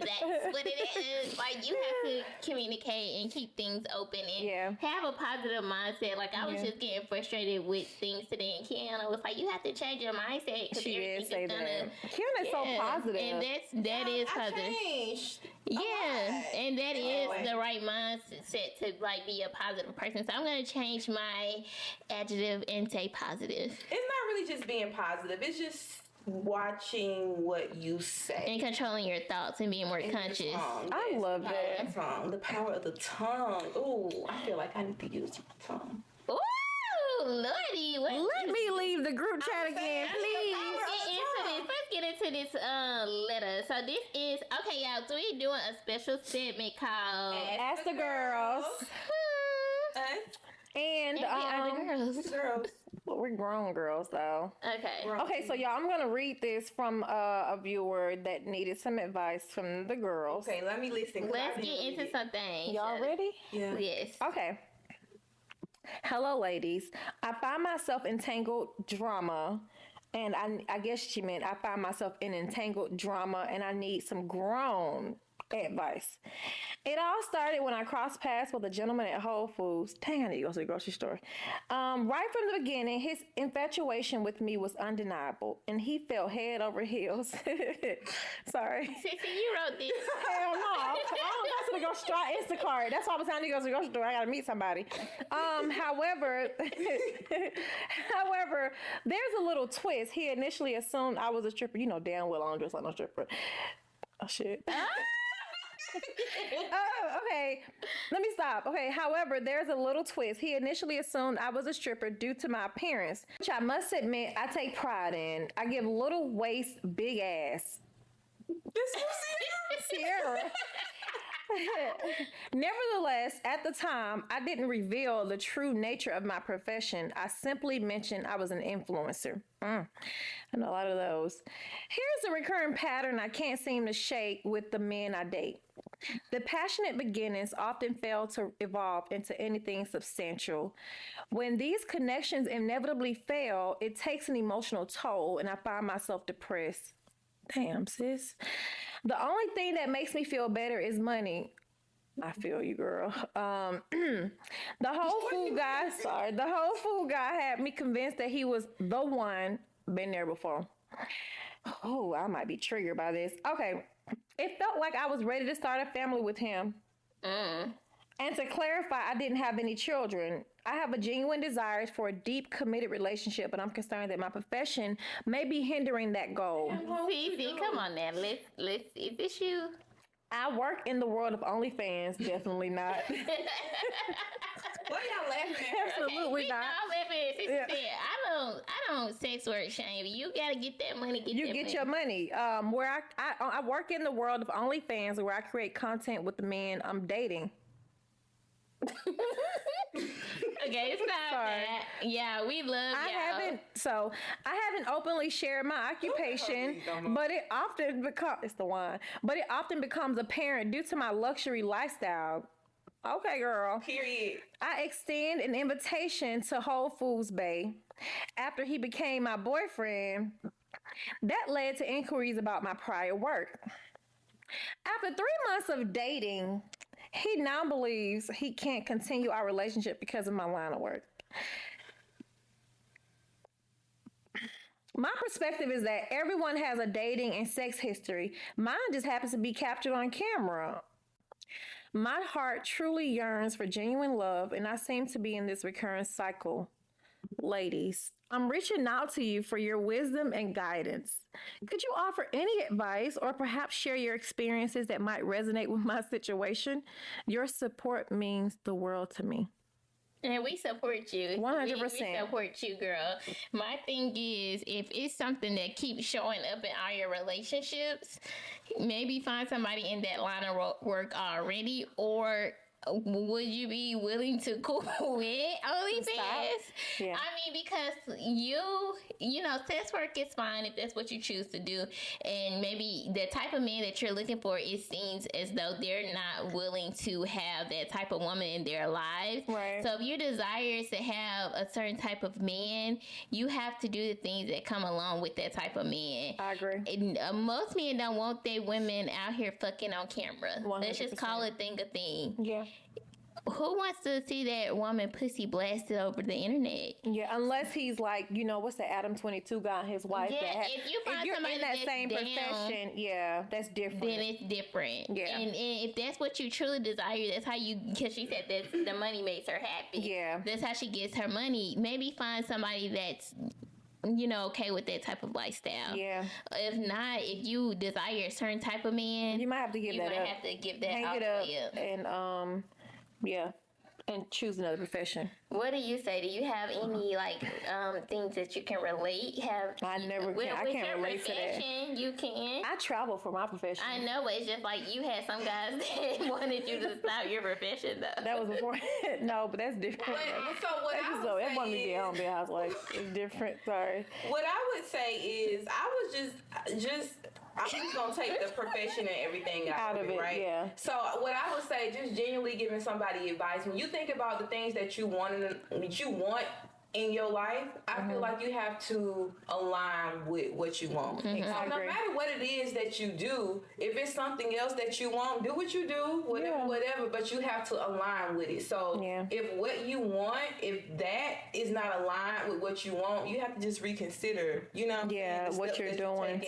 that's what it is. Like, you have to communicate and keep things open and have a positive mindset. Like, I was just getting frustrated with things today, and Kiana was like, "You have to change your mindset."
She did say that. Kiana's so positive,
and that is positive.
Changed.
And that is the right mindset to like be a positive person. So I'm gonna change my adjective and say positive.
It's not really just being positive. It's just watching what you say
and controlling your thoughts and being more conscious.
I love that.
The power of the tongue. Ooh, I feel like I need to use my tongue.
Ooh, Lordy,
let me leave the group chat again, please.
Let's get into this letter. So this is okay, y'all. So we're doing a special segment called
Ask the Girls. And
we are the girls.
Well, we're grown girls, though. Okay, so y'all, I'm going to read this from a viewer that needed some advice from the girls.
Okay, let me listen.
Let's get into something.
Y'all ready?
Yeah.
Yes.
Okay. Hello, ladies. I find myself entangled drama. And I guess she meant I find myself in entangled drama and I need some grown advice. It all started when I crossed paths with a gentleman at Whole Foods. Dang, I need to go to the grocery store. Right from the beginning, his infatuation with me was undeniable, and he fell head over heels. Sorry.
Sissy, you wrote this.
Hell no. I don't go to the grocery store. Instacart. That's why I was trying to go to the grocery store. I got to meet somebody. However, there's a little twist. He initially assumed I was a stripper. You know damn well I don't dress like no stripper. Oh, shit. Oh, okay. Let me stop. Okay. However, there's a little twist. He initially assumed I was a stripper due to my appearance, which I must admit I take pride in. I give little waist, big ass.
This was
Sierra. Nevertheless, at the time, I didn't reveal the true nature of my profession. I simply mentioned I was an influencer. I know a lot of those. Here's a recurring pattern I can't seem to shake with the men I date. The passionate beginnings often fail to evolve into anything substantial. When these connections inevitably fail, it takes an emotional toll, and I find myself depressed. Damn, sis. The only thing that makes me feel better is money. I feel you, girl. The Whole Food guy had me convinced that he was the one. Been there before. Oh, I might be triggered by this. Okay. It felt like I was ready to start a family with him. And to clarify, I didn't have any children. I have a genuine desire for a deep, committed relationship, but I'm concerned that my profession may be hindering that goal.
See, come on now. Let's. Is this you?
I work in the world of OnlyFans. Definitely not.
What y'all laughing at?
Absolutely not.
I'm laughing at I don't sex work shame. You gotta get that money.
Get your money. Where I work in the world of OnlyFans, where I create content with the men I'm dating.
Okay, stop that. Yeah, we love y'all.
I haven't openly shared my occupation, but it often becomes apparent due to my luxury lifestyle. Okay, girl.
Period.
I extend an invitation to Whole Foods Bay. After he became my boyfriend, that led to inquiries about my prior work. After 3 months of dating, he now believes he can't continue our relationship because of my line of work. My perspective is that everyone has a dating and sex history. Mine just happens to be captured on camera. My heart truly yearns for genuine love, and I seem to be in this recurrent cycle. Ladies, I'm reaching out to you for your wisdom and guidance. Could you offer any advice or perhaps share your experiences that might resonate with my situation? Your support means the world to me.
And we support you.
100%.
We support you, girl. My thing is, if it's something that keeps showing up in all your relationships, maybe find somebody in that line of work already, or would you be willing to quit OnlyFans?
Yeah.
I mean, because you know, sex work is fine if that's what you choose to do. And maybe the type of man that you're looking for, it seems as though they're not willing to have that type of woman in their lives.
Right.
So if your desire is to have a certain type of man, you have to do the things that come along with that type of man.
I agree.
And, most men don't want their women out here fucking on camera. 100%. Let's just call a thing a thing.
Yeah.
Who wants to see that woman pussy blasted over the internet?
Yeah, unless he's like, you know, what's the Adam 22 guy and his wife?
Yeah, if you find
you're
somebody
in that
that's
same
down,
profession, yeah, that's different.
Then it's different.
Yeah.
And if that's what you truly desire, that's how you, because she said that the money makes her happy.
Yeah.
That's how she gets her money. Maybe find somebody that's, you know, okay with that type of lifestyle.
Yeah.
If not, if you desire a certain type of man,
you might have to give that up.
You might have to give that
Hang
all
it
the
up
way up.
and yeah, and choose another profession.
What do you say? Do you have any like things that you can relate?
I never can. I can't relate to that.
You can.
I travel for my profession.
I know, but it's just like you had some guys that wanted you to stop your profession though.
That was before. No, but that's different.
So what I would
that wasn't me
say
being home, be a housewife. It's different. Sorry.
What I would say is I was just I'm just gonna take the profession and everything out of it, right?
Yeah.
So what I would say, just genuinely giving somebody advice, when you think about the things that you want in your life, I feel like you have to align with what you want. So no matter what it is that you do, if it's something else that you want, do what you do, whatever, but you have to align with it. So if what you want, if that is not aligned with what you want, you have to just reconsider, you know,
what you're doing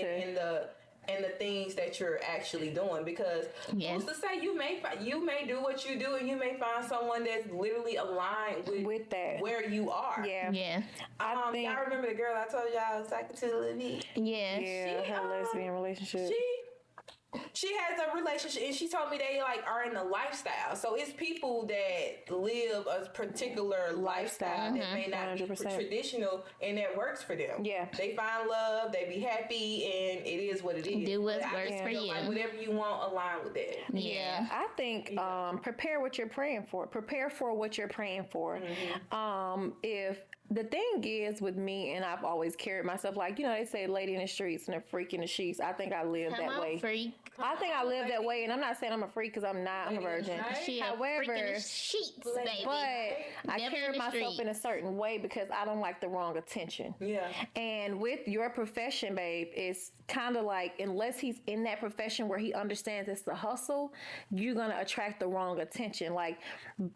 and the things that you're actually doing, because who's to say you may do what you do and you may find someone that's literally aligned with that where you are. I think y'all remember the girl I told y'all I was talking to a little bit?
Her lesbian relationship.
She has a relationship, and she told me they like are in a lifestyle. So it's people that live a particular lifestyle that may not 100%. Be traditional, and that works for them. Yeah, they find love, they be happy, and it is what it is.
Do what works for you.
Like whatever you want, align with that.
Yeah, I think prepare what you're praying for. Prepare for what you're praying for. If the thing is with me, and I've always carried myself like, you know, they say lady in the streets and a freak in the sheets. I think I live that way.
Freak.
I think I live that way, and I'm not saying I'm a freak because I'm not. I'm a virgin.
However, in the sheets, baby.
But I carry myself in a certain way because I don't like the wrong attention.
Yeah.
And with your profession, babe, it's kind of like, unless he's in that profession where he understands it's the hustle, you're going to attract the wrong attention. Like,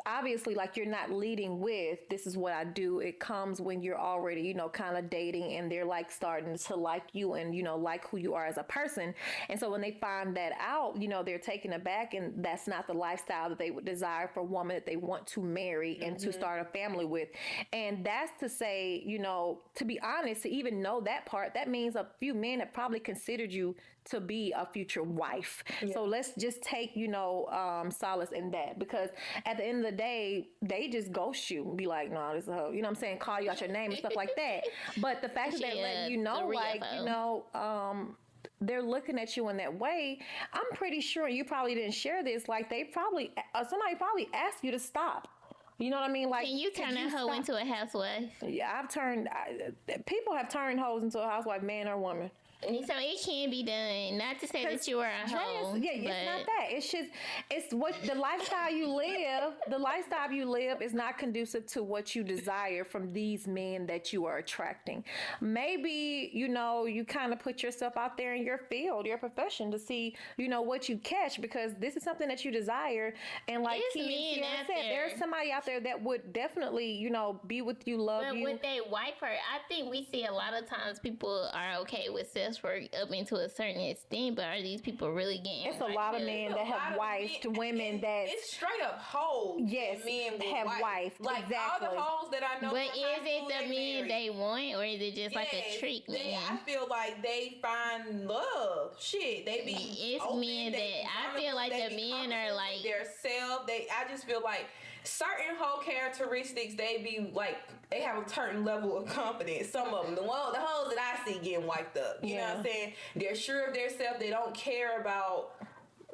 obviously, like, you're not leading with, this is what I do. It comes when you're already, you know, kind of dating, and they're like starting to like you and, you know, like who you are as a person. And so when they find that out, you know, they're taken aback, and that's not the lifestyle that they would desire for a woman that they want to marry and to start a family with. And that's to say, you know, to be honest, to even know that part, that means a few men have probably considered you to be a future wife. So let's just take, you know, solace in that, because at the end of the day, they just ghost you and be like, no, this is a hoe. You know what I'm saying? Call you out your name and stuff like that. But the fact that they're letting you know, like, you know, they're looking at you in that way, I'm pretty sure you probably didn't share this. Like, they probably, somebody probably asked you to stop. You know what I mean? Like,
can you turn a hoe into a housewife?
Yeah, people have turned hoes into a housewife, man or woman.
So it can be done. Not to say that you are a hoe.
Yeah, it's not that. It's just, it's what the lifestyle you live. The lifestyle you live is not conducive to what you desire from these men that you are attracting. Maybe, you know, you kind of put yourself out there in your field, your profession, to see, you know, what you catch, because this is something that you desire. And like Keith said, there's somebody out there that would definitely, you know, be with you, love you.
But would they wipe her? I think we see a lot of times people are okay with sex work up into a certain extent, but are these people really getting?
It's a lot of men that have wifed women that
it's straight up hoes.
Yes,
men
have wifed.
Like
exactly.
all the hoes that I know.
But is it the men they want, or is it just like a treatment?
I feel like they find love. Shit, they be.
It's open, men that I feel like the men are like
their self. I just feel like certain whole characteristics, they be like, they have a certain level of confidence. Some of them, the hoes that I see getting wiped up, you know what I'm saying? They're sure of their self. They don't care about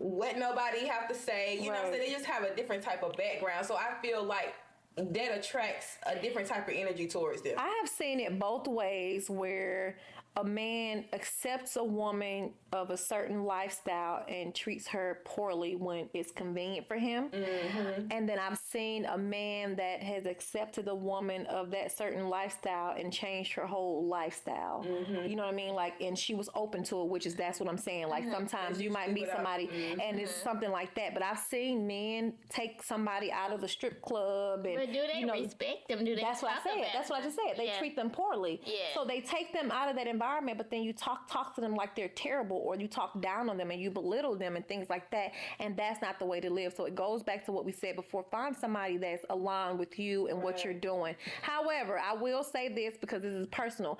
what nobody have to say. You know what I'm saying? They just have a different type of background. So I feel like that attracts a different type of energy towards them.
I have seen it both ways, where a man accepts a woman of a certain lifestyle and treats her poorly when it's convenient for him. Mm-hmm. And then I've seen a man that has accepted a woman of that certain lifestyle and changed her whole lifestyle. Mm-hmm. You know what I mean? Like, and she was open to it, that's what I'm saying. Like, sometimes you might meet somebody and it's something like that. But I've seen men take somebody out of the strip club. And,
but do they respect them? Do they?
That's what I said. That's what I just said. They treat them poorly.
Yeah.
So they take them out of that environment, but then you talk to them like they're terrible, or you talk down on them and you belittle them and things like that. And that's not the way to live. So it goes back to what we said before. Find somebody that's aligned with you and what you're doing. However, I will say this because this is personal.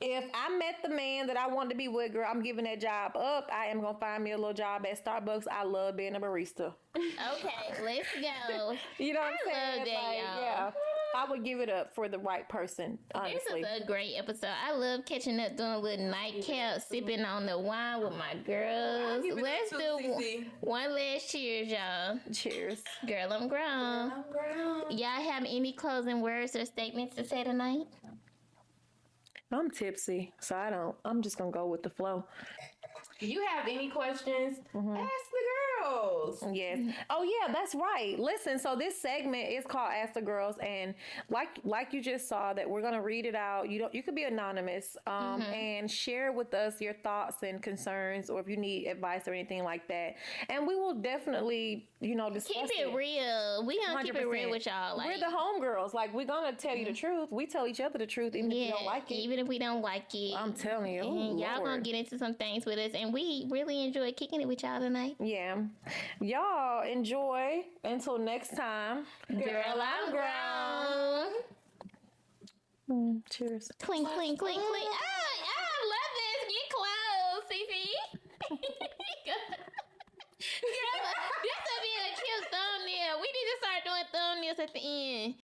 If I met the man that I wanted to be with, girl, I'm giving that job up. I am going to find me a little job at Starbucks. I love being a barista.
Okay, let's go.
You know what I'm saying?
Love that, y'all.
Yeah. I would give it up for the right person, honestly.
This is a great episode. I love catching up, doing a little nightcap, sipping on the wine with my girls. Let's do one last cheers, y'all.
Cheers.
Girl, I'm grown. Y'all have any closing words or statements to say tonight?
I'm tipsy, so I'm just going to go with the flow.
If you have any questions, ask the girls.
Yes. Oh yeah, that's right. Listen, so this segment is called Ask the Girls, and like you just saw, that we're gonna read it out. You could be anonymous, and share with us your thoughts and concerns, or if you need advice or anything like that. And we will definitely, discuss
keep it real. We gonna keep it real with y'all. Like,
we're the homegirls. Like, we're gonna tell you the truth. We tell each other the truth, even if you don't like it.
Even if we don't like it.
I'm telling you.
And y'all gonna get into some things with us, and we really enjoy kicking it with y'all tonight.
Yeah. Y'all enjoy. Until next time.
Girl, I'm grown.
Cheers.
Clink, clink, clink, clink. I love this. Get close, Fifi. Girl, this will be a cute thumbnail. We need to start doing thumbnails at the end.